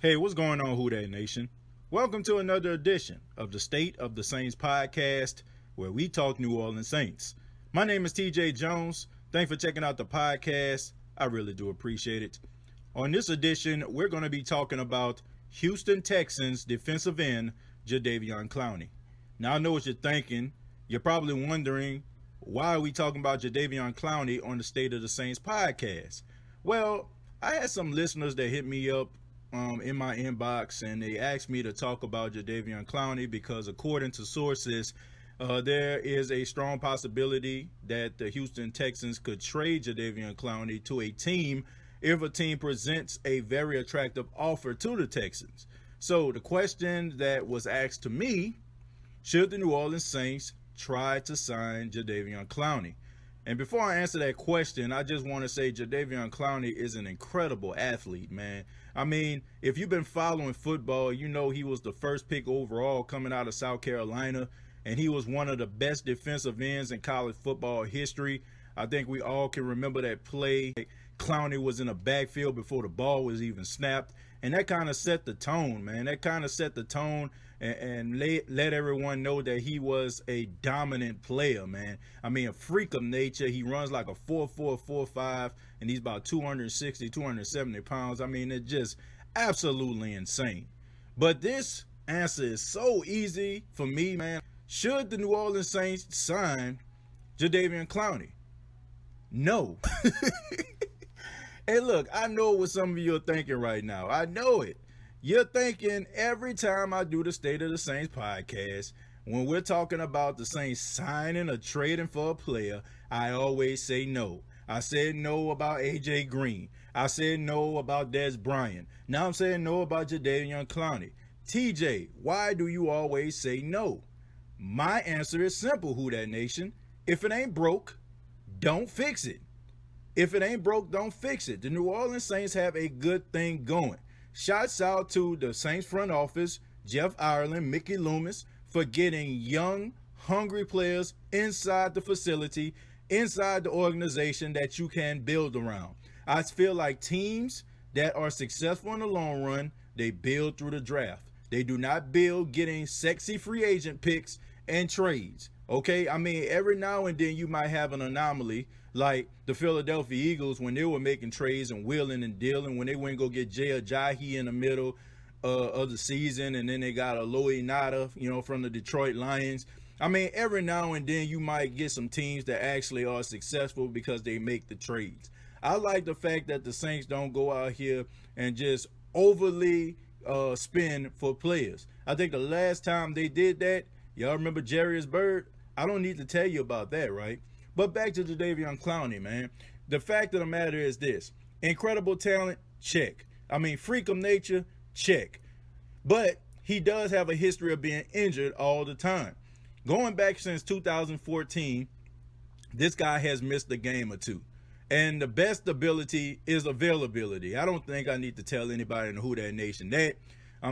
Hey, what's going on, Who Dat Nation? Welcome to another edition of the State of the Saints podcast, where we talk New Orleans Saints. My name is TJ Jones. Thanks for checking out the podcast. I really do appreciate it. On this edition, we're going to be talking about Houston Texans defensive end Jadeveon Clowney. Now, I know what you're thinking. You're probably wondering, why are we talking about Jadeveon Clowney on the State of the Saints podcast? Well, I had some listeners that hit me up in my inbox, and they asked me to talk about Jadeveon Clowney because, according to sources, there is a strong possibility that the Houston Texans could trade Jadeveon Clowney to a team if a team presents a very attractive offer to the Texans. So the question that was asked to me: should the New Orleans Saints try to sign Jadeveon Clowney? And before I answer that question, I just want to say Jadeveon Clowney is an incredible athlete, man. I mean, if you've been following football, you know he was the first pick overall coming out of South Carolina, and he was one of the best defensive ends in college football history. I think we all can remember that play. Clowney was in the backfield before the ball was even snapped, and that kind of set the tone, man. That kind of set the tone and let everyone know that he was a dominant player, man. I mean, a freak of nature. He runs like a 4.4, 4.5, and he's about 260, 270 pounds. I mean, it's just absolutely insane. But this answer is so easy for me, man. Should the New Orleans Saints sign Jadeveon Clowney? No. Hey, look, I know what some of you are thinking right now. I know it. You're thinking every time I do the State of the Saints podcast, when we're talking about the Saints signing or trading for a player, I always say no. I said no about A.J. Green. I said no about Des Bryant. Now I'm saying no about Jadeveon Clowney. TJ, why do you always say no? My answer is simple, Who Dat Nation. If it ain't broke, don't fix it. If it ain't broke, don't fix it. The New Orleans Saints have a good thing going. Shouts out to the Saints front office, Jeff Ireland, Mickey Loomis, for getting young, hungry players inside the facility, inside the organization that you can build around. I feel like teams that are successful in the long run, they build through the draft. They do not build getting sexy free agent picks and trades. Okay, I mean, every now and then you might have an anomaly like the Philadelphia Eagles when they were making trades and wheeling and dealing, when they went and go get Jay Ajayi in the middle of the season, and then they got a Aloy Nada, from the Detroit Lions. I mean, every now and then you might get some teams that actually are successful because they make the trades. I like the fact that the Saints don't go out here and just overly spend for players. I think the last time they did that, y'all remember Jarius Byrd? I don't need to tell you about that, right? But back to Jadeveon Clowney, man. The fact of the matter is this: incredible talent, check. I mean, freak of nature, check. But he does have a history of being injured all the time. Going back since 2014, this guy has missed a game or two. And the best ability is availability. I don't think I need to tell anybody in the Who Dat Nation that.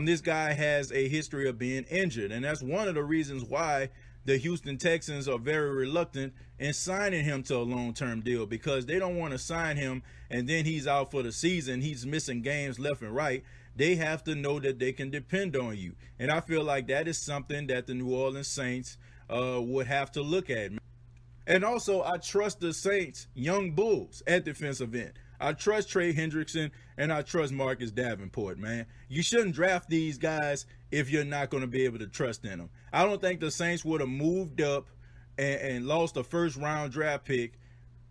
This guy has a history of being injured, and that's one of the reasons why the Houston Texans are very reluctant in signing him to a long-term deal, because they don't want to sign him and then he's out for the season. He's missing games left and right. They have to know that they can depend on you. And I feel like that is something that the New Orleans Saints would have to look at. And also, I trust the Saints' young bulls at defensive end. I trust Trey Hendrickson, and I trust Marcus Davenport, man. You shouldn't draft these guys if you're not going to be able to trust in them. I don't think the Saints would have moved up and lost a first-round draft pick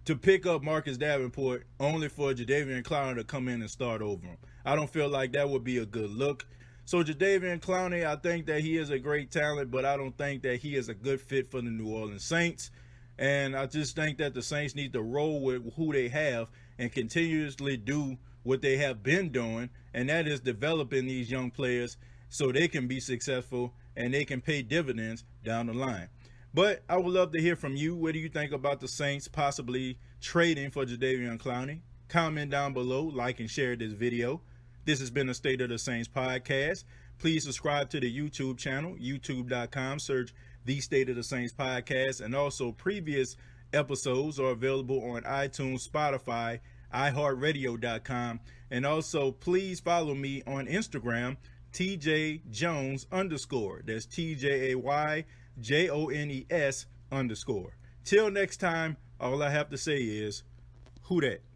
to pick up Marcus Davenport only for Jadeveon Clowney to come in and start over him. I don't feel like that would be a good look. So Jadeveon Clowney, I think that he is a great talent, but I don't think that he is a good fit for the New Orleans Saints. And I just think that the Saints need to roll with who they have and continuously do what they have been doing, and that is developing these young players so they can be successful and they can pay dividends down the line. But I would love to hear from you. What do you think about the Saints possibly trading for Jadeveon Clowney? Comment down below, like and share this video. This has been the State of the Saints podcast. Please subscribe to the YouTube channel, youtube.com. Search the State of the Saints podcast, and also previous episodes are available on iTunes, Spotify, iHeartRadio.com. And also, please follow me on Instagram, TJJones_. That's TJAYJONES_. Till next time, all I have to say is, who dat?